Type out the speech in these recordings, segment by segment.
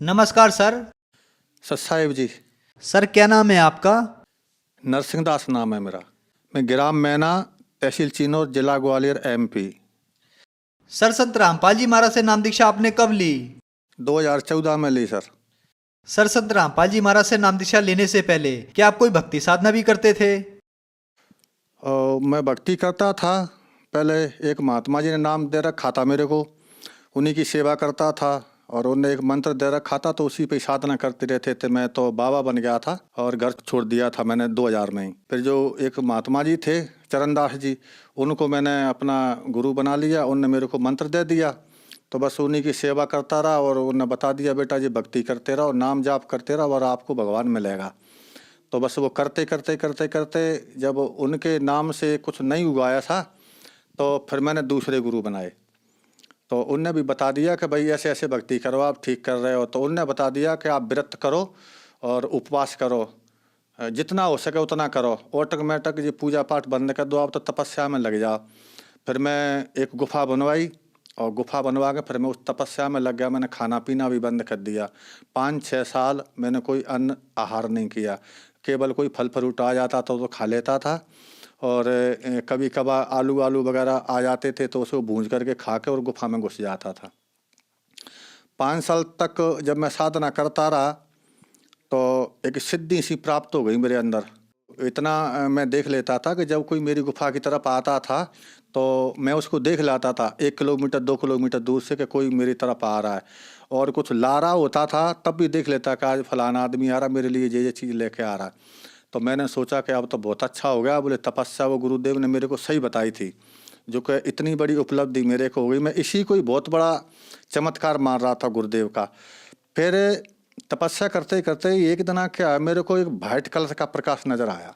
नमस्कार सर। सत्साहिब जी। सर क्या नाम है आपका? नरसिंह दास नाम है मेरा। मैं ग्राम मैना, तहसील चिन्नौर, जिला ग्वालियर, MP। सर संत रामपाल जी महाराज से नाम दीक्षा आपने कब ली? 2014 में ली सर। सर संत रामपाल जी महाराज से नाम दीक्षा लेने से पहले क्या आप कोई भक्ति साधना भी करते थे? और मैं भक्ति करता था। पहले एक महात्मा जी ने नाम दे रखा था मेरे को, उन्हीं की सेवा करता था। और उन्होंने एक मंत्र दे रखा था तो उसी पे साधना करते रहते थे। मैं तो बाबा बन गया था और घर छोड़ दिया था मैंने 2000 में ही। फिर जो एक महात्मा जी थे चरणदास जी, उनको मैंने अपना गुरु बना लिया। उनने मेरे को मंत्र दे दिया तो बस उन्हीं की सेवा करता रहा। और उन्होंने बता दिया बेटा जी भक्ति करते रहो, नाम जाप करते रहो और आपको भगवान मिलेगा। तो बस वो करते करते करते करते जब उनके नाम से कुछ नहीं हुआ ऐसा, तो फिर मैंने दूसरे गुरु बनाए। तो उनने भी बता दिया कि भाई ऐसे ऐसे भक्ति करो, आप ठीक कर रहे हो। तो उनने बता दिया कि आप व्रत करो और उपवास करो, जितना हो सके उतना करो। ऑटोमेटिक ये पूजा पाठ बंद कर दो, आप तो तपस्या में लग जाओ। फिर मैं एक गुफा बनवाई और गुफा बनवा के फिर मैं उस तपस्या में लग गया। मैंने खाना पीना भी बंद कर दिया। 5-6 साल मैंने कोई अन्न आहार नहीं किया, केवल कोई फल फ्रूट आ जाता तो खा लेता था। और कभी कभार आलू वगैरह आ जाते थे तो उसको भूंज करके खा के और गुफा में घुस जाता था। 5 साल तक जब मैं साधना करता रहा तो एक सिद्धि सी प्राप्त हो गई मेरे अंदर। इतना मैं देख लेता था कि जब कोई मेरी गुफा की तरफ आता था तो मैं उसको देख लाता था 1 किलोमीटर 2 किलोमीटर दूर से कि कोई मेरी तरफ आ रहा है। और कुछ ला रहा होता था तब भी देख लेता कि आज फलाना आदमी आ रहा, मेरे लिए ये चीज़ लेके आ रहा है। तो मैंने सोचा कि अब तो बहुत अच्छा हो गया। बोले तपस्या वो गुरुदेव ने मेरे को सही बताई थी, जो कि इतनी बड़ी उपलब्धि मेरे को हो गई। मैं इसी को ही बहुत बड़ा चमत्कार मान रहा था गुरुदेव का। फिर तपस्या करते करते एक दिन क्या मेरे को एक वाइट कलर का प्रकाश नजर आया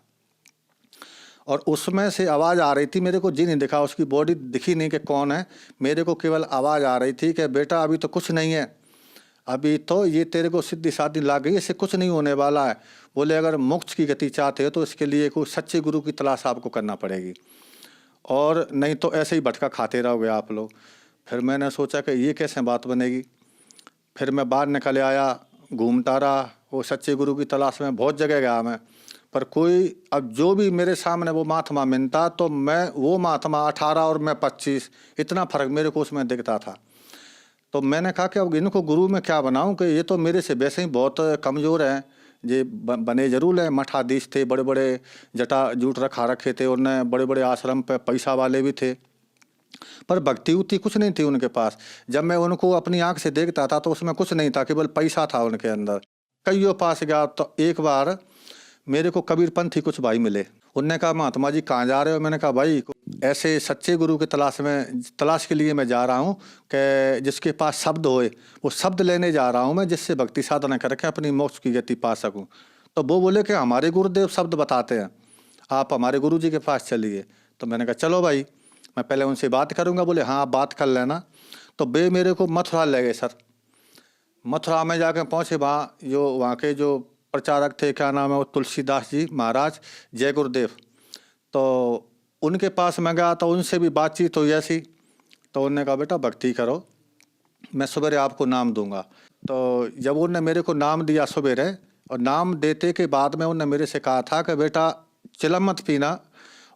और उसमें से आवाज़ आ रही थी। मेरे को जी नहीं दिखा, उसकी बॉडी दिखी नहीं कि कौन है। मेरे को केवल आवाज़ आ रही थी कि बेटा अभी तो कुछ नहीं है, अभी तो ये तेरे को सिद्धि साधी लाग गई, इससे कुछ नहीं होने वाला है। बोले अगर मोक्ष की गति चाहते हो तो इसके लिए कोई सच्चे गुरु की तलाश आपको करना पड़ेगी, और नहीं तो ऐसे ही भटका खाते रहोगे आप लोग। फिर मैंने सोचा कि ये कैसे बात बनेगी। फिर मैं बाहर निकल आया, घूमता रहा, वो सच्चे गुरु की तलाश में बहुत जगह गया मैं, पर कोई अब जो भी मेरे सामने वो महात्मा मिलता तो मैं वो महात्मा 18 और मैं 25, इतना फर्क मेरे को उसमें दिखता था। तो मैंने कहा कि अब इनको गुरु में क्या बनाऊं कि ये तो मेरे से वैसे ही बहुत कमज़ोर हैं। ये बने जरूर हैं, मठाधीश थे, बड़े बड़े जटा जूट रखा रखे थे उनने, बड़े बड़े आश्रम पे पैसा वाले भी थे, पर भक्ति उतनी कुछ नहीं थी उनके पास। जब मैं उनको अपनी आंख से देखता था तो उसमें कुछ नहीं था, केवल पैसा था उनके अंदर। कईयों पास गया तो एक बार मेरे को कबीरपंथी कुछ भाई मिले। उनने कहा महात्मा जी कहाँ जा रहे हो? मैंने कहा भाई ऐसे सच्चे गुरु की तलाश के लिए मैं जा रहा हूँ कि जिसके पास शब्द होए, वो शब्द लेने जा रहा हूँ मैं, जिससे भक्ति साधना करके अपनी मोक्ष की गति पा सकूँ। तो वो बोले कि हमारे गुरुदेव शब्द बताते हैं, आप हमारे गुरु जी के पास चलिए। तो मैंने कहा चलो भाई, मैं पहले उनसे बात करूँगा। बोले हाँ आप बात कर लेना। तो वे मेरे को मथुरा ले गए सर। मथुरा में जाकर पहुँचे, वहाँ के जो प्रचारक थे, क्या नाम है वो, तुलसीदास जी महाराज, जय गुरुदेव। तो उनके पास मैं गया तो उनसे भी बातचीत हुई ऐसी। तो उन्होंने कहा बेटा भक्ति करो, मैं सवेरे आपको नाम दूंगा। तो जब उनने मेरे को नाम दिया सवेरे, और नाम देते के बाद में उनने मेरे से कहा था कि बेटा चिलम मत पीना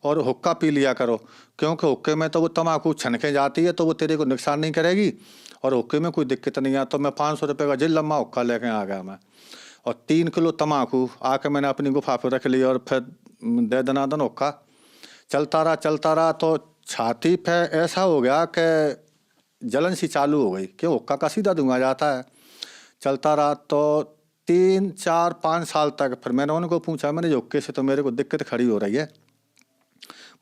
और हुक्का पी लिया करो, क्योंकि हुक्के में तो वो तम्बाकू छनके जाती है तो वो तेरे को नुकसान नहीं करेगी और हुक्के में कोई दिक्कत नहीं है। तो मैं 500 रुपये का जिल लम्बा हुक्का लेके आ गया मैं, और 3 किलो तम्बाकू आके मैंने अपनी गुफा पर रख लिया और फिर दे दनादन हुक्का चलता रहा। तो छाती पे ऐसा हो गया कि जलन सी चालू हो गई, क्यों हुक्का का सीधा धुआं जाता है। चलता रहा तो 3-4-5 साल तक। फिर मैंने उनको पूछा, मैंने जो हुक्के से तो मेरे को दिक्कत खड़ी हो रही है।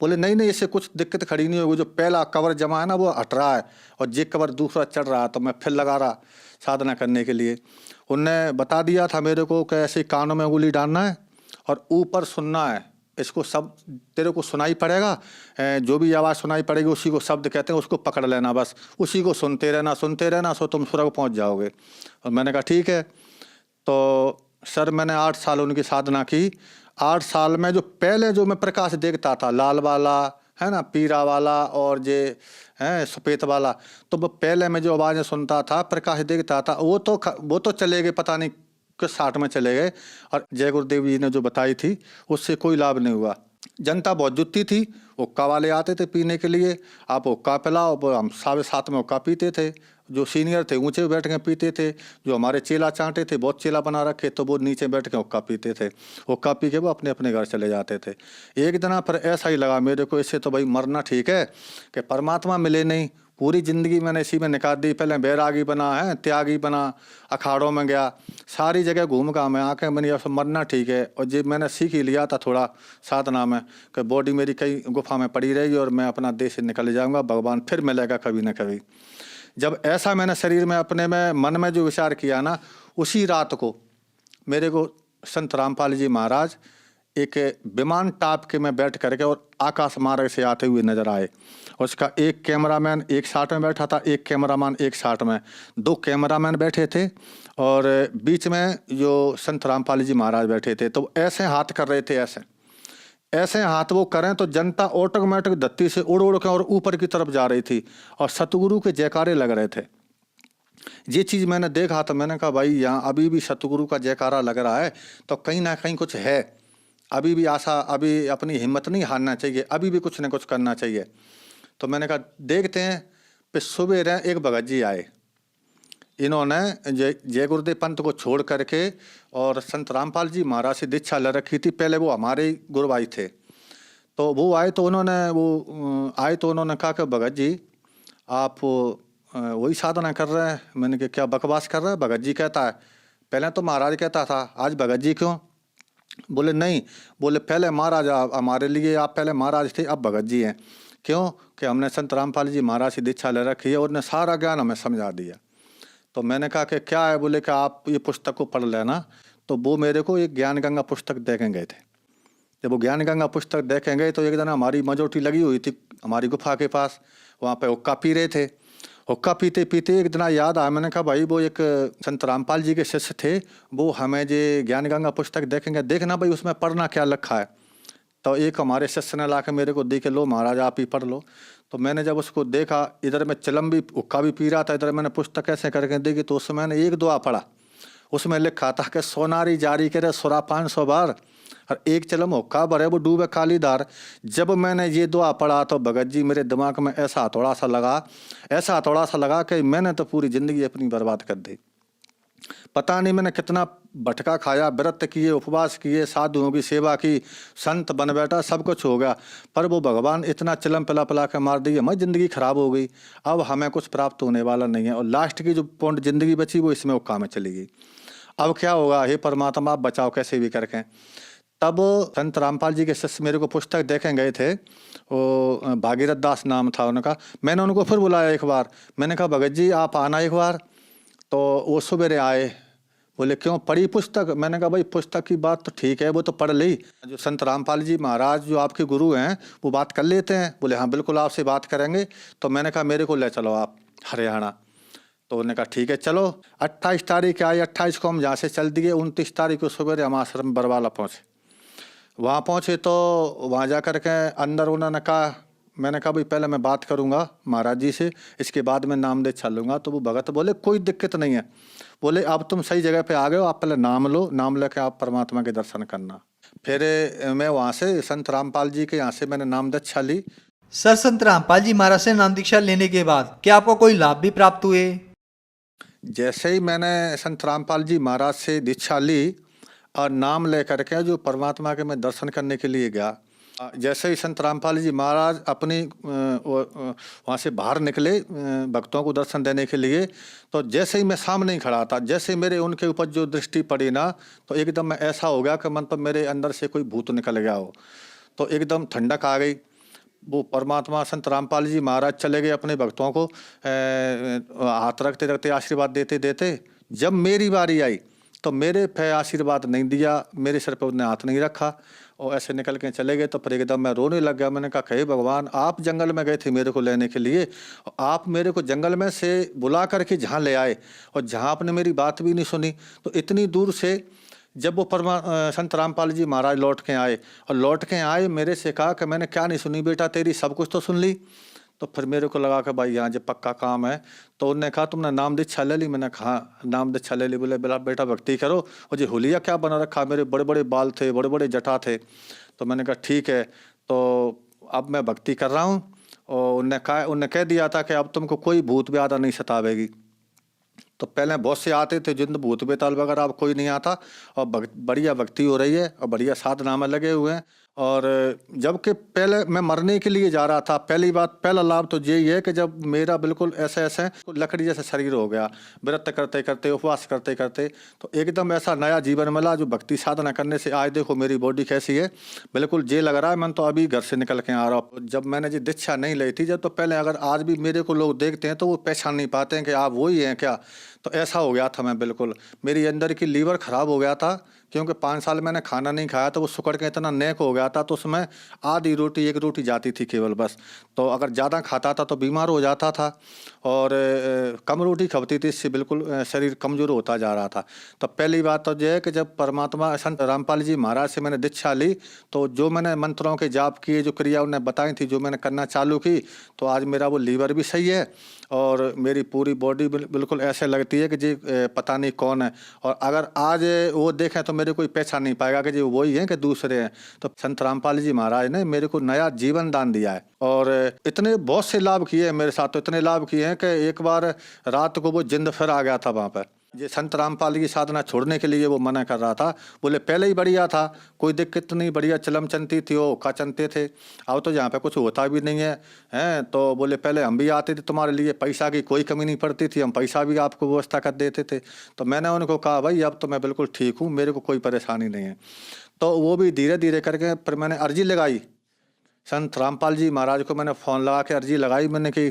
बोले नहीं इससे कुछ दिक्कत खड़ी नहीं होगी, जो पहला कवर जमा है ना वो हट रहा है और जे कवर दूसरा चढ़ रहा है। तो मैं फिर लगा रहा साधना करने के लिए। उनने बता दिया था मेरे को कि ऐसे कानों में उंगली डालना है और ऊपर सुनना है, इसको सब तेरे को सुनाई पड़ेगा, जो भी आवाज़ सुनाई पड़ेगी उसी को शब्द कहते हैं, उसको पकड़ लेना, बस उसी को सुनते रहना सो तुम स्वर्ग पहुंच जाओगे। और मैंने कहा ठीक है। तो सर मैंने 8 साल उनकी साधना की। 8 साल में जो पहले जो मैं प्रकाश देखता था लाल वाला, है ना, पीरा वाला और जे है सफ़ेद वाला। तो वो पहले मैं जो आवाज़ें सुनता था, प्रकाश देखता था, वो तो चले गए, पता नहीं किस 60 में चले गए। और जय गुरुदेव जी ने जो बताई थी उससे कोई लाभ नहीं हुआ। जनता बहुत जुटती थी, हुक्का वाले आते थे पीने के लिए, आप हुक्का पिलाओ, हम 7:30 में हुक्का पीते थे। जो सीनियर थे ऊंचे बैठ के पीते थे, जो हमारे चेला चांटे थे, बहुत चेला बना रखे, तो वो नीचे बैठ के हुक्का पीते थे। हुक्का पी के वो अपने अपने घर चले जाते थे। एक दिन पर ऐसा ही लगा मेरे को, इससे तो भाई मरना ठीक है, कि परमात्मा मिले नहीं। पूरी ज़िंदगी मैंने इसी में निकाल दी। पहले बैरागी बना है, त्यागी बना, अखाड़ों में गया, सारी जगह घूम का मैं आके मैंने अब मरना ठीक है। और जब मैंने सीख ही लिया था थोड़ा साधना में कि बॉडी मेरी कई गुफा में पड़ी रहेगी और मैं अपना देश से निकल जाऊंगा, भगवान फिर मिलेगा कभी ना कभी। जब ऐसा मैंने शरीर में अपने में मन में जो विचार किया ना, उसी रात को मेरे को संत रामपाल जी महाराज एक विमान टाप के में बैठ करके और आकाश मार्ग से आते हुए नजर आए। उसका एक कैमरामैन एक साथ में बैठा था, एक कैमरामैन एक साथ में, 2 कैमरामैन बैठे थे और बीच में जो संत रामपाल जी महाराज बैठे थे। तो ऐसे हाथ कर रहे थे, ऐसे ऐसे हाथ वो करें तो जनता ऑटोमेटिक धरती से उड़ उड़ के और ऊपर की तरफ जा रही थी और सतगुरु के जयकारे लग रहे थे। ये चीज़ मैंने देखा तो मैंने कहा भाई यहाँ अभी भी सतगुरु का जयकारा लग रहा है, तो कहीं ना कहीं कुछ है, अभी भी आशा, अभी अपनी हिम्मत नहीं हारना चाहिए, अभी भी कुछ न कुछ करना चाहिए। तो मैंने कहा देखते हैं। फिर सुबह एक भगत जी आए, इन्होंने जय गुरुदेव पंथ को छोड़ करके और संत रामपाल जी महाराज से दीक्षा ले रखी थी। पहले वो हमारे गुरु भाई थे, तो वो आए तो उन्होंने कहा कि भगत जी आप वही साधना कर रहे हैं। मैंने कहा क्या बकवास कर रहे हैं? भगत जी कहता है, पहले तो महाराज कहता था, आज भगत जी क्यों? बोले नहीं, बोले पहले महाराज हमारे लिए आप पहले महाराज थे, अब भगत जी हैं। क्यों? कि हमने संत रामपाल जी महाराज से दीक्षा ले रखी है और उन्हें सारा ज्ञान हमें समझा दिया। तो मैंने कहा कि क्या है? बोले कि आप ये पुस्तक को पढ़ लेना। तो वो मेरे को एक ज्ञान गंगा पुस्तक देखें गए थे। जब वो ज्ञान गंगा पुस्तक देखें गए तो एक दिन हमारी मजोटी लगी हुई थी हमारी गुफा के पास, वहाँ पे हुक्का पी रहे थे। हुक्का पीते पीते एक दिन याद आया, मैंने कहा भाई वो एक संत रामपाल जी के शिष्य थे, वो हमें जो ज्ञान गंगा पुस्तक देखेंगे, देखना भाई उसमें पढ़ना क्या लिखा है। तो एक हमारे शिष्य ने ला के मेरे को दे के, लो महाराज आप ही पढ़ लो। तो मैंने जब उसको देखा, इधर मैं चिलम भी हुक्का भी पी रहा था, इधर मैंने पुस्तक ऐसे करके देखी, तो उसमें मैंने एक दुआ पढ़ा। उसमें लिखा था कि सोनारी जारी करे सुरा 500 बार और एक चिलम हुक्का भरे वो डूबे काली धार। जब मैंने ये दुआ पढ़ा तो भगत जी मेरे दिमाग में ऐसा हथौड़ा सा लगा कि मैंने तो पूरी ज़िंदगी अपनी बर्बाद कर दी। पता नहीं मैंने कितना भटका खाया, व्रत किए, उपवास किए, साधुओं की सेवा की, संत बन बैठा, सब कुछ हो गया, पर वो भगवान इतना चिलम पिला पिला के मार दी, हमारी ज़िंदगी खराब हो गई। अब हमें कुछ प्राप्त होने वाला नहीं है और लास्ट की जो पौंड ज़िंदगी बची वो इसमें हुक्का में चली गई। अब क्या होगा? हे परमात्मा आप बचाओ कैसे भी करके। तब संत रामपाल जी के शिष्य मेरे को पुस्तक देखें गए थे, वो भागीरथ दास नाम था उनका। मैंने उनको फिर बुलाया एक बार, मैंने कहा भगत जी आप आना एक बार। तो वो सवेरे आए, बोले क्यों पढ़ी पुस्तक? मैंने कहा भाई पुस्तक की बात तो ठीक है, वो तो पढ़ ली, जो संत रामपाल जी महाराज जो आपके गुरु हैं वो बात कर लेते हैं। बोले हाँ बिल्कुल आपसे बात करेंगे। तो मैंने कहा मेरे को ले चलो आप हरियाणा। तो उन्होंने कहा ठीक है चलो। 28 तारीख आई, 28 को हम यहाँ से चल दिए। 29 तारीख को सवेरे हम आश्रम बरवाला पहुँचे। वहाँ पहुँचे तो वहाँ जा कर के अंदर उन्होंने कहा, मैंने कहा भाई पहले मैं बात करूँगा महाराज जी से, इसके बाद मैं नाम दे चल लूँगा। तो वो भगत बोले कोई दिक्कत नहीं है, बोले अब तुम सही जगह पे आ गए हो, आप पहले नाम लो, नाम लेके आप परमात्मा के दर्शन करना। फिर मैं वहाँ से संत रामपाल जी के यहाँ से मैंने नाम दीक्षा ली। सर संत रामपाल जी महाराज से नाम दीक्षा लेने के बाद क्या आपको कोई लाभ भी प्राप्त हुए? जैसे ही मैंने संत रामपाल जी महाराज से दीक्षा ली और नाम ले करके जो परमात्मा के मैं दर्शन करने के लिए गया, जैसे ही संत रामपाल जी महाराज अपनी वहाँ से बाहर निकले भक्तों को दर्शन देने के लिए, तो जैसे ही मैं सामने ही खड़ा था, जैसे ही मेरे उनके ऊपर जो दृष्टि पड़ी ना, तो एकदम मैं ऐसा हो गया कि मतलब मेरे अंदर से कोई भूत निकल गया हो। तो एकदम ठंडक आ गई। वो परमात्मा संत रामपाल जी महाराज चले गए अपने भक्तों को हाथ रखते रखते आशीर्वाद देते देते। जब मेरी बारी आई तो मेरे पे आशीर्वाद नहीं दिया, मेरे सिर पे उन्होंने हाथ नहीं रखा और ऐसे निकल के चले गए। तो फिर एकदम मैं रोने लग गया। मैंने कहा हे भगवान, आप जंगल में गए थे मेरे को लेने के लिए, आप मेरे को जंगल में से बुला करके जहाँ ले आए और जहाँ आपने मेरी बात भी नहीं सुनी, तो इतनी दूर से जब वो संत रामपाल जी महाराज लौट के आए, और लौट के आए मेरे से कहा कि मैंने क्या नहीं सुनी बेटा तेरी, सब कुछ तो सुन ली। तो फिर मेरे को लगा कि भाई यहाँ जब पक्का काम है, तो उन्होंने कहा तुमने नाम दीक्षा ले ली? मैंने कहा नाम दीक्षा ले ली। बोले बेटा भक्ति करो। और जी हुलिया क्या बना रखा, मेरे बड़े बड़े बाल थे, बड़े बड़े जटा थे। तो मैंने कहा ठीक है, तो अब मैं भक्ति कर रहा हूँ। और उनने कह दिया था कि अब तुमको कोई भूत ब्यादा नहीं सतावेगी। तो पहले बहुत से आते थे जिन भूत बेताल वगैरह, अब कोई नहीं आता, और बढ़िया भक्ति हो रही है और बढ़िया साधना में लगे हुए हैं। और जबकि पहले मैं मरने के लिए जा रहा था, पहला लाभ तो यही है कि जब मेरा बिल्कुल ऐसे ऐसे लकड़ी जैसा शरीर हो गया, व्रत करते करते, उपवास करते करते, तो एकदम ऐसा नया जीवन मिला जो भक्ति साधना करने से आज देखो मेरी बॉडी कैसी है, बिल्कुल ये लग रहा है मैं तो अभी घर से निकल के आ रहा हूँ। जब मैंने जी दीक्षा नहीं ली थी, जब तो पहले, अगर आज भी मेरे को लोग देखते हैं तो वो पहचान नहीं पाते हैं कि आप वही हैं क्या। तो ऐसा हो गया था मैं, बिल्कुल मेरी अंदर की लीवर खराब हो गया था, क्योंकि 5 साल मैंने खाना नहीं खाया, तो वो सुकड़ के इतना नेक हो गया था। तो उसमें आधी रोटी, एक रोटी जाती थी केवल बस। तो अगर ज़्यादा खाता था तो बीमार हो जाता था, और कम रोटी खपती थी, इससे बिल्कुल शरीर कमज़ोर होता जा रहा था। तो पहली बात तो यह है कि जब परमात्मा संत रामपाल जी महाराज से मैंने दीक्षा ली, तो जो मैंने मंत्रों के जाप किए, जो क्रिया उन्हें बताई थी, जो मैंने करना चालू की, तो आज मेरा वो लीवर भी सही है और मेरी पूरी बॉडी बिल्कुल ऐसे लगती है कि जी पता नहीं कौन है। और अगर आज वो देखें तो मेरे कोई पहचान नहीं पाएगा कि जी वही हैं कि दूसरे हैं। तो संत रामपाल जी महाराज ने मेरे को नया जीवन दान दिया है, और इतने बहुत से लाभ किए हैं मेरे साथ। तो इतने लाभ किए हैं कि एक बार रात को वो जिंद फिर आ गया था वहाँ पर। ये संत रामपाल की साधना छोड़ने के लिए वो मना कर रहा था, बोले पहले ही बढ़िया था, कोई दिक्कत नहीं, बढ़िया चलम चलती थी, वो का चलते थे, अब तो यहाँ पे कुछ होता भी नहीं है, हैं। तो बोले पहले हम भी आते थे तुम्हारे लिए, पैसा की कोई कमी नहीं पड़ती थी, हम पैसा भी आपको व्यवस्था कर देते थे। तो मैंने उनको कहा भाई अब तो मैं बिल्कुल ठीक हूँ, मेरे को कोई परेशानी नहीं है। तो वो भी धीरे धीरे करके फिर मैंने अर्जी लगाई संत रामपाल जी महाराज को, मैंने फ़ोन लगा के अर्जी लगाई मैंने कि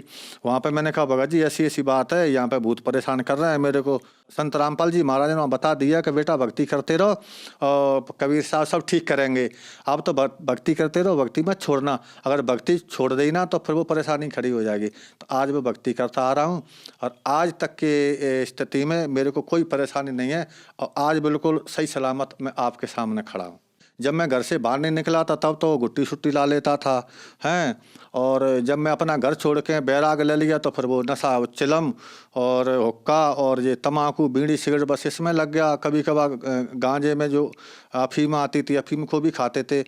वहाँ पे मैंने कहा भगत जी ऐसी ऐसी बात है, यहाँ पे भूत परेशान कर रहे हैं मेरे को। संत रामपाल जी महाराज ने बता दिया कि बेटा भक्ति करते रहो और कबीर साहब सब ठीक करेंगे। अब तो भक्ति करते रहो, भक्ति मत छोड़ना, अगर भक्ति छोड़ दी ना तो फिर वो परेशानी खड़ी हो जाएगी। तो आज मैं भक्ति करता आ रहा हूँ और आज तक के स्थिति में मेरे को कोई परेशानी नहीं है, और आज बिल्कुल सही सलामत मैं आपके सामने खड़ा हूँ। जब मैं घर से बाहर नहीं निकला था तब तो गुट्टी शुट्टी ला लेता था, हैं। और जब मैं अपना घर छोड़ के बैराग ले लिया तो फिर वो नशा, वो चिलम और हुक्का और ये तम्बाकू, बीड़ी, सिगरेट, बस इसमें लग गया। कभी कभार गांजे में जो अफीम आती थी, अफीम को भी खाते थे।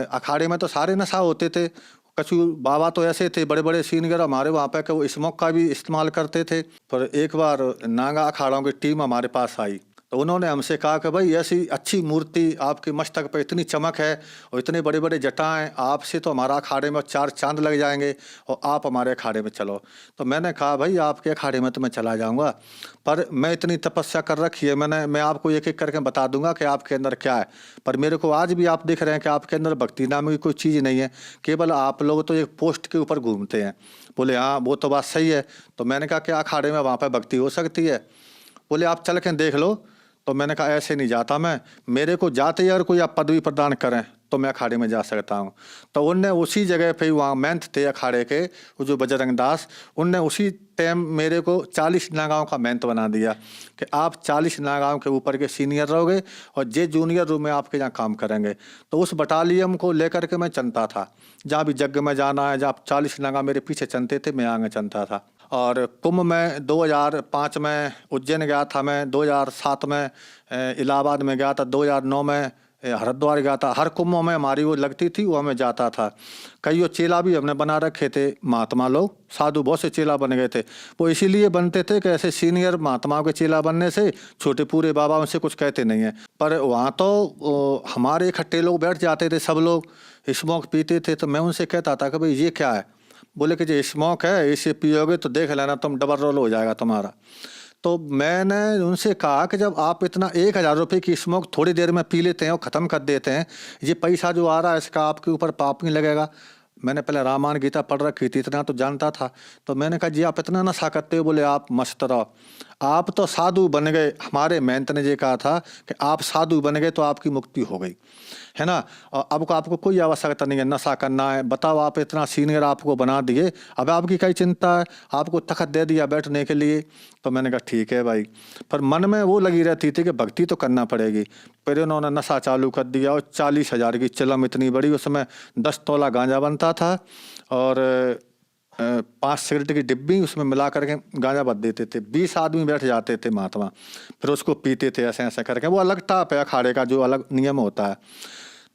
अखाड़े में तो सारे नशा होते थे। कछु बाबा तो ऐसे थे, बड़े बड़े सीनियर हमारे वहाँ पे, कि वो स्मोक का भी इस्तेमाल करते थे। पर एक बार नागा अखाड़ों की टीम हमारे पास आई, तो उन्होंने हमसे कहा कि भाई ऐसी अच्छी मूर्ति आपके मस्तक पे, इतनी चमक है और इतने बड़े बड़े जटाएं, आपसे तो हमारा अखाड़े में 4 चांद लग जाएंगे, और आप हमारे अखाड़े में चलो। तो मैंने कहा भाई आपके अखाड़े में तो मैं चला जाऊंगा, पर मैं इतनी तपस्या कर रखी है, मैं आपको एक एक करके बता दूंगा कि आपके अंदर क्या है। पर मेरे को आज भी आप देख रहे हैं कि आपके अंदर भक्ति नाम की कोई चीज़ नहीं है, केवल आप लोग तो एक पोस्ट के ऊपर घूमते हैं। बोले हाँ वो तो बात सही है। तो मैंने कहा कि अखाड़े में वहाँ पर भक्ति हो सकती है? बोले आप चल के देख लो। तो मैंने कहा ऐसे नहीं जाता मैं, मेरे को जाते ही अगर कोई आप पदवी प्रदान करें तो मैं अखाड़े में जा सकता हूँ। तो उनने उसी जगह पे, वहाँ मेंथ थे अखाड़े के, वो जो बजरंग दास, उनने उसी टाइम मेरे को 40 नागांव का मेंथ बना दिया कि आप 40 नागांव के ऊपर के सीनियर रहोगे और जे जूनियर रूम में आपके यहाँ काम करेंगे। तो उस बटालियन को लेकर के मैं चलता था, जहाँ भी यज्ञ में जाना है, जहाँ 40 नागा मेरे पीछे चलते थे, मैं आगे चलता था। और कुंभ में 2005 में उज्जैन गया था मैं, 2007 में इलाहाबाद में गया था, 2009 में हरिद्वार गया था। हर कुंभ में हमारी वो लगती थी, वो हमें जाता था। कई वो चेला भी हमने बना रखे थे, महात्मा लोग, साधु बहुत से चेला बन गए थे। वो इसीलिए बनते थे कि ऐसे सीनियर महात्माओं के चेला बनने से छोटे पूरे बाबा उनसे कुछ कहते नहीं है। पर वहाँ तो हमारे इकट्ठे लोग बैठ जाते थे, सब लोग स्मोक पीते थे। तो मैं उनसे कहता था कि भाई ये क्या है? बोले कि जो स्मोक है इसे पियोगे तो देख लेना तुम डबल रोल हो जाएगा तुम्हारा। तो मैंने उनसे कहा कि जब आप इतना 1000 रुपये की स्मोक थोड़ी देर में पी लेते हैं और ख़त्म कर देते हैं, ये पैसा जो आ रहा है इसका आपके ऊपर पाप नहीं लगेगा? मैंने पहले रामायण गीता पढ़ रखी थी, इतना तो जानता था। तो मैंने कहा जी आप इतना नशा करते हो? बोले आप मस्त रहो, आप तो साधु बन गए। हमारे महंत ने ये कहा था कि आप साधु बन गए तो आपकी मुक्ति हो गई है ना। और अब को आपको कोई आवश्यकता नहीं है नशा करना है, बताओ आप इतना सीनियर आपको बना दिए, अब आपकी कई चिंता है, आपको तखत दे दिया बैठने के लिए। तो मैंने कहा ठीक है भाई, पर मन में वो लगी रहती थी कि भक्ति तो करना पड़ेगी। फिर उन्होंने नशा चालू कर दिया और 40,000 की चिलम इतनी बड़ी, उसमें 10 तोला गांजा बनता था और 5 सिगरेट की डिब्बी उसमें मिला करके गांजा भर देते थे। 20 आदमी बैठ जाते थे महात्मा, फिर उसको पीते थे ऐसे ऐसे करके। वो अलग टाप है अखाड़े का, जो अलग नियम होता है।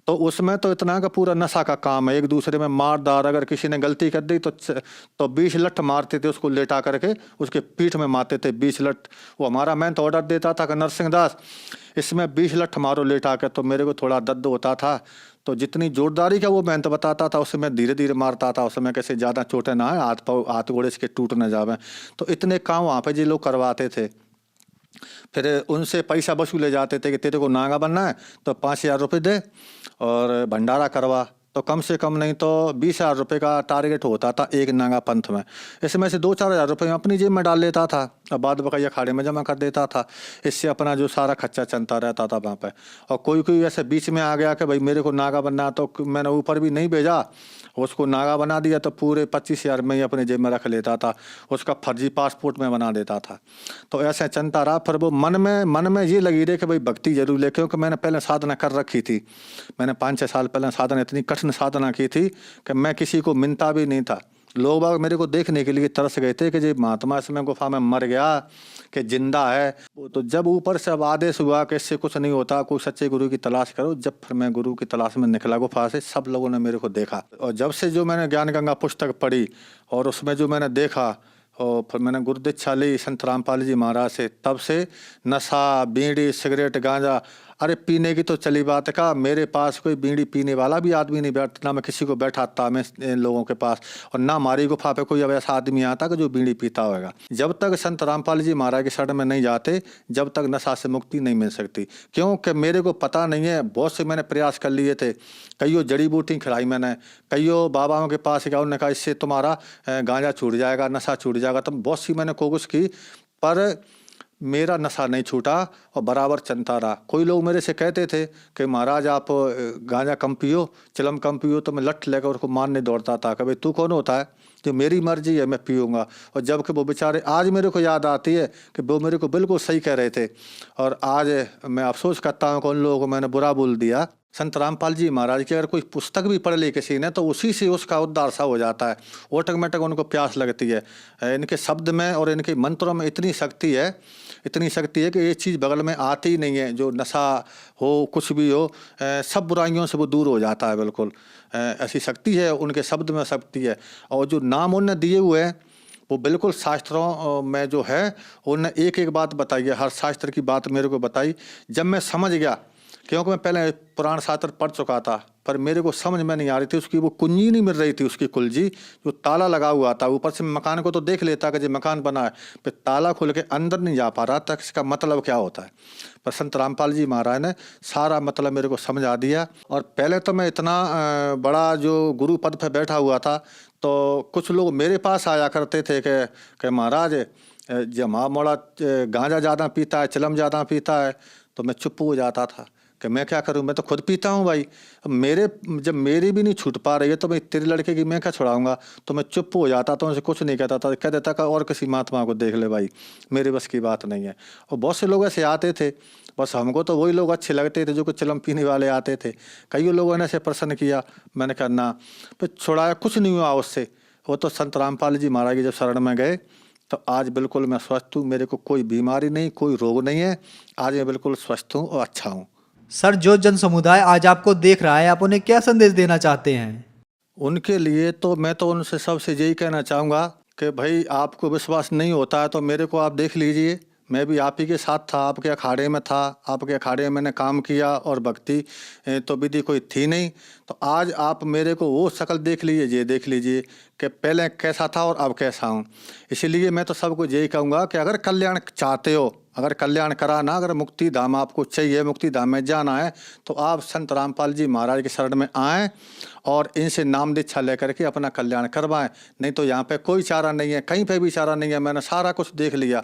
तो उसमें तो इतना का पूरा नशा का काम है, एक दूसरे में मार दार, अगर किसी ने गलती कर दी तो 20 लठ मारते थे उसको, लेटा करके उसके पीठ में मारते थे 20 लठ। वो हमारा मैं तो ऑर्डर देता था कि नरसिंह दास इसमें 20 लठ मारो लेटा कर, तो मेरे को थोड़ा दर्द होता था, तो जितनी जोरदारी का वो मैं तो बताता था उससे मैं धीरे धीरे मारता था, उसमें कैसे ज़्यादा चोटें ना है, हाथ घोड़े इसके टूट न जावे। तो इतने काम वहाँ पे जी लोग करवाते थे। फिर उनसे पैसा वसूले जाते थे कि तेरे को नागा बनना है तो 5,000 रुपये दे और भंडारा करवा। तो कम से कम नहीं तो 20,000 रुपये का टारगेट होता था एक नागा पंथ में। इसमें से 2-4 हज़ार रुपये मैं अपनी जेब में डाल लेता था और बाद बकाया अखाड़े में जमा कर देता था। इससे अपना जो सारा खर्चा चलता रहता था वहाँ पे। और कोई कोई ऐसे बीच में आ गया कि भाई मेरे को नागा बनना, तो मैंने ऊपर भी नहीं भेजा, उसको नागा बना दिया तो पूरे 25,000 में ही अपने जेब में रख लेता था, उसका फर्जी पासपोर्ट में बना देता था। तो ऐसे चलता रहा। फिर वो मन में ये लगी रही कि भाई भक्ति जरूर ले, क्योंकि मैंने पहले साधना कर रखी थी। मैंने 5-6 साल पहले साधना, इतनी कठिन साधना की थी कि मैं किसी को मिलता भी नहीं था। लोग बाग मेरे को देखने के लिए तरस गए थे कि जी महात्मा इसमें गुफा में मर गया कि जिंदा है। तो जब ऊपर से अब आदेश हुआ कि इससे कुछ नहीं होता, कोई सच्चे गुरु की तलाश करो, जब फिर मैं गुरु की तलाश में निकला गुफा से, सब लोगों ने मेरे को देखा। और जब से जो मैंने ज्ञान गंगा पुस्तक पढ़ी और उसमें जो मैंने देखा और फिर मैंने गुरु दीक्षा ली संत रामपाल जी महाराज से, तब से नशा, बीड़ी, सिगरेट, गांजा, अरे पीने की तो चली बात है का, मेरे पास कोई बीड़ी पीने वाला भी आदमी नहीं बैठता, ना मैं किसी को बैठाता मैं इन लोगों के पास, और ना हमारी गुफा पे कोई अब ऐसा आदमी आता कि जो बीड़ी पीता होगा। जब तक संत रामपाल जी महाराज के शरण में नहीं जाते, जब तक नशा से मुक्ति नहीं मिल सकती। क्योंकि मेरे को पता नहीं है, बहुत से मैंने प्रयास कर लिए थे, कईयों जड़ी बूटी खिलाई मैंने, कईयों बाबाओं के पास गया, उन्होंने कहा इससे तुम्हारा गांजा छूट जाएगा, नशा छूट जाएगा। तब बहुत सी मैंने कोशिश की, पर मेरा नशा नहीं छूटा और बराबर चलता रहा। कोई लोग मेरे से कहते थे कि महाराज आप गांजा कम पियो, चिलम कम पियो, तो मैं लठ लेकर उसको मारने दौड़ता था कि भाई तू कौन होता है, जो मेरी मर्जी है मैं पीऊँगा। और जबकि वो बेचारे, आज मेरे को याद आती है कि वो मेरे को बिल्कुल सही कह रहे थे, और आज मैं अफसोस करता हूँ कि उन लोगों को मैंने बुरा बोल दिया। संत रामपाल जी महाराज की अगर कोई पुस्तक भी पढ़ ली किसी ने, तो उसी से उसका उद्धार सा हो जाता है, ऑटोमेटिक उनको प्यास लगती है। इनके शब्द में और इनके मंत्रों में इतनी शक्ति है, इतनी शक्ति है कि ये चीज़ बगल में आती ही नहीं है। जो नशा हो, कुछ भी हो, सब बुराइयों से वो दूर हो जाता है बिल्कुल। ऐसी शक्ति है उनके शब्द में, शक्ति है। और जो नाम उन्होंने दिए हुए हैं वो बिल्कुल शास्त्रों में जो है, उन्होंने एक एक बात बताई है, हर शास्त्र की बात मेरे को बताई। जब मैं समझ गया, क्योंकि मैं पहले पुराण शास्त्र पढ़ चुका था, पर मेरे को समझ में नहीं आ रही थी, उसकी वो कुंजी नहीं मिल रही थी, उसकी कुलजी जो ताला लगा हुआ था। ऊपर से मकान को तो देख लेता कि जो मकान बना है, फिर ताला खोल के अंदर नहीं जा पा रहा था, इसका मतलब क्या होता है। पर संत रामपाल जी महाराज ने सारा मतलब मेरे को समझा दिया। और पहले तो मैं इतना बड़ा जो गुरु पद पर बैठा हुआ था, तो कुछ लोग मेरे पास आया करते थे कि महाराज जब मोड़ा गांजा ज़्यादा पीता है, चिलम ज़्यादा पीता है, तो मैं चुप हो जाता था कि मैं क्या करूं, मैं तो खुद पीता हूं भाई। जब मेरी भी नहीं छूट पा रही है तो मैं तेरे लड़के की मैं क्या छुड़ाऊंगा। तो मैं चुप हो जाता था, उनसे कुछ नहीं कहता था, कह देता का और किसी महात्मा को देख ले भाई, मेरे बस की बात नहीं है। और बहुत से लोग ऐसे आते थे, बस हमको तो वही लोग अच्छे लगते थे जो कुछ चिलम पीने वाले आते थे। कई लोगों ने ऐसे प्रश्न किया, मैंने कहा ना, फिर छुड़ाया, कुछ नहीं हुआ उससे। वो तो संत रामपाल जी महाराज की जब शरण में गए, तो आज बिल्कुल मैं स्वस्थ हूँ, मेरे को कोई बीमारी नहीं, कोई रोग नहीं है, आज मैं बिल्कुल स्वस्थ हूँ और अच्छा हूँ। सर, जो जन समुदाय आज आपको देख रहा है, आप उन्हें क्या संदेश देना चाहते हैं? उनके लिए तो मैं तो उनसे सबसे यही कहना चाहूँगा कि भाई आपको विश्वास नहीं होता है तो मेरे को आप देख लीजिए, मैं भी आप ही के साथ था, आपके अखाड़े में था, आपके अखाड़े में मैंने काम किया, और भक्ति तो विधि कोई थी नहीं। तो आज आप मेरे को वो शक्ल देख लीजिए, ये देख लीजिए कि पहले कैसा था और अब कैसा हूँ। इसीलिए मैं तो सबको यही कहूँगा कि अगर कल्याण चाहते हो, अगर कल्याण कराना, अगर मुक्ति धाम आपको चाहिए, मुक्ति धाम में जाना है, तो आप संत रामपाल जी महाराज के शरण में आएँ और इनसे नाम दीक्षा लेकर के अपना कल्याण करवाएं। नहीं तो यहाँ पे कोई चारा नहीं है, कहीं पे भी चारा नहीं है। मैंने सारा कुछ देख लिया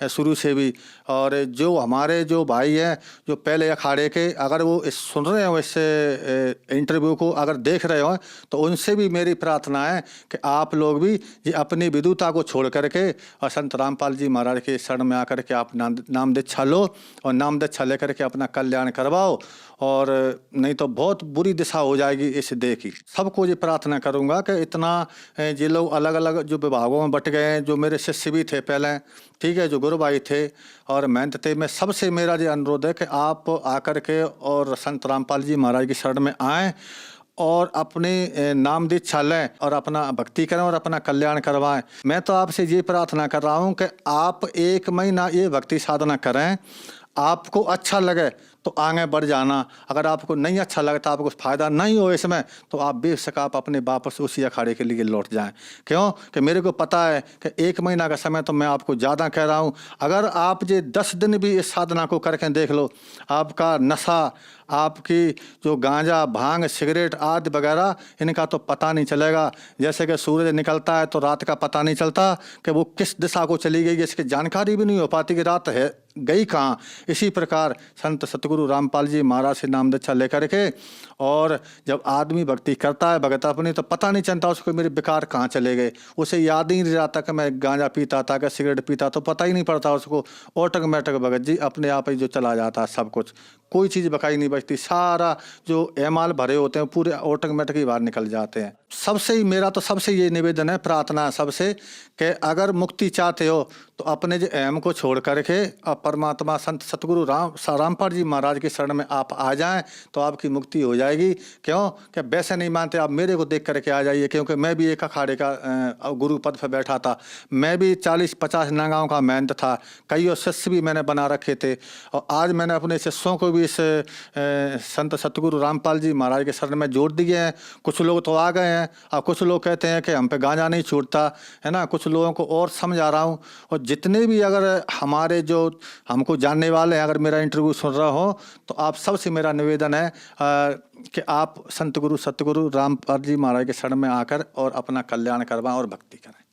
शुरू से भी। और जो हमारे जो भाई हैं जो पहले अखाड़े के, अगर वो सुन रहे हो इससे इंटरव्यू को, अगर देख रहे हो, तो उनसे भी मेरी प्रार्थना है कि आप लोग भी ये अपनी विदुता को छोड़ करके और संत रामपाल जी महाराज के शरण में आकर के आप नाम दीक्षा लो और नाम दीक्षा लेकर के अपना कल्याण करवाओ। और नहीं तो बहुत बुरी दिशा हो जाएगी इस देह की। सबको ये प्रार्थना करूंगा कि इतना ये लोग अलग अलग जो विभागों में बट गए हैं, जो मेरे शिष्य भी थे पहले, ठीक है, जो गुरु भाई थे और महंत थे, मैं सबसे मेरा ये अनुरोध है कि आप आकर के और संत रामपाल जी महाराज की शरण में आएँ और अपने नाम दीक्षा लें और अपना भक्ति करें और अपना कल्याण करवाएं। मैं तो आपसे ये प्रार्थना कर रहा हूं कि आप 1 महीना ये भक्ति साधना करें, आपको अच्छा लगे तो आगे बढ़ जाना। अगर आपको नहीं अच्छा लगता, आपको फ़ायदा नहीं हो इसमें, तो आप बेशक आप अपने वापस उसी अखाड़े के लिए लौट जाएं। क्यों कि मेरे को पता है कि 1 महीना का समय तो मैं आपको ज़्यादा कह रहा हूं। अगर आप ये 10 दिन भी इस साधना को करके देख लो, आपका नशा, आपकी जो गांजा, भांग, सिगरेट आदि वगैरह, इनका तो पता नहीं चलेगा। जैसे कि सूरज निकलता है तो रात का पता नहीं चलता कि वो किस दिशा को चली गई, इसकी जानकारी भी नहीं हो पाती कि रात है गई कहाँ। इसी प्रकार संत सतगुरु रामपाल जी महाराज से नाम दीक्षा लेकर के, और जब आदमी भक्ति करता है भगत अपनी, तो पता नहीं चलता उसको मेरे विकार कहाँ चले गए। उसे याद ही नहीं रहता कि मैं गांजा पीता था, कि सिगरेट पीता, तो पता ही नहीं पड़ता उसको। ऑटोमेटिक भगत जी अपने आप ही जो चला जाता है सब कुछ, कोई चीज़ बकाई नहीं बचती। सारा जो एमाल भरे होते हैं पूरे ऑटोमेटिक ही बाहर निकल जाते हैं। सबसे ही मेरा तो सबसे ये निवेदन है, प्रार्थना है सबसे, कि अगर मुक्ति चाहते हो तो अपने जो अहम को छोड़ करके और परमात्मा संत सतगुरु रामपाल जी महाराज के शरण में आप आ जाएं तो आपकी मुक्ति हो जाएगी। क्यों कि वैसे नहीं मानते आप मेरे को देख करके आ जाइए, क्योंकि मैं भी एक अखाड़े का गुरु पद पर बैठा था। मैं भी 40-50 नगांव का महंत था, कई शिष्य भी मैंने बना रखे थे। और आज मैंने अपने शिष्यों को भी इस संत सतगुरु रामपाल जी महाराज के शरण में जोड़ दिए हैं। कुछ लोग तो आ गए हैं और कुछ लोग कहते हैं कि हम पे गांजा नहीं छूटता है ना। कुछ लोगों को और समझा रहा हूँ। और जितने भी अगर हमारे जो हमको जानने वाले हैं, अगर मेरा इंटरव्यू सुन रहा हो, तो आप सबसे मेरा निवेदन है कि आप संत गुरु सतगुरु रामपाल जी महाराज के शरण में आकर और अपना कल्याण करवाएं और भक्ति करें।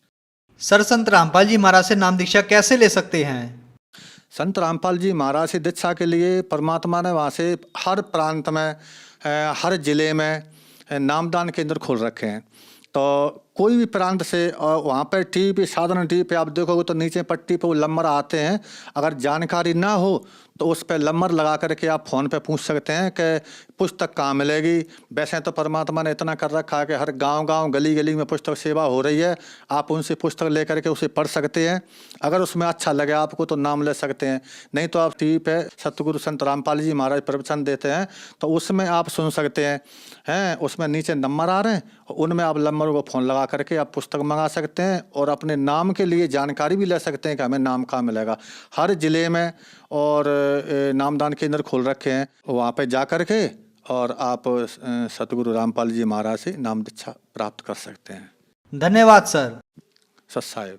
सर, संत रामपाल जी महाराज से नाम दीक्षा कैसे ले सकते हैं? संत रामपाल जी महाराज से दीक्षा के लिए परमात्मा ने वहाँ से हर प्रांत में, हर जिले में नामदान केंद्र खोल रखे हैं। तो कोई भी प्रांत से, और वहाँ पर टीवी पे, साधारण टीवी पे आप देखोगे तो नीचे पट्टी पे वो नंबर आते हैं। अगर जानकारी ना हो तो उस पर नंबर लगा करके आप फ़ोन पे पूछ सकते हैं कि पुस्तक कहाँ मिलेगी। वैसे तो परमात्मा ने इतना कर रखा है कि हर गांव-गांव, गली-गली में पुस्तक सेवा हो रही है। आप उनसे पुस्तक लेकर के उसे पढ़ सकते हैं। अगर उसमें अच्छा लगे आपको तो नाम ले सकते हैं, नहीं तो आप टीवी पे सतगुरु संत रामपाल जी महाराज प्रवचन देते हैं तो उसमें आप सुन सकते हैं। उसमें नीचे नंबर आ रहे हैं, उनमें आप नंबर को फ़ोन लगा करके आप पुस्तक मंगा सकते हैं और अपने नाम के लिए जानकारी भी ले सकते हैं कि हमें नाम कहाँ मिलेगा। हर जिले में और नामदान केंद्र खोल रखे हैं, वहाँ पे जा कर के और आप सतगुरु रामपाल जी महाराज से नाम दीक्षा प्राप्त कर सकते हैं। धन्यवाद सर। सत साहिब।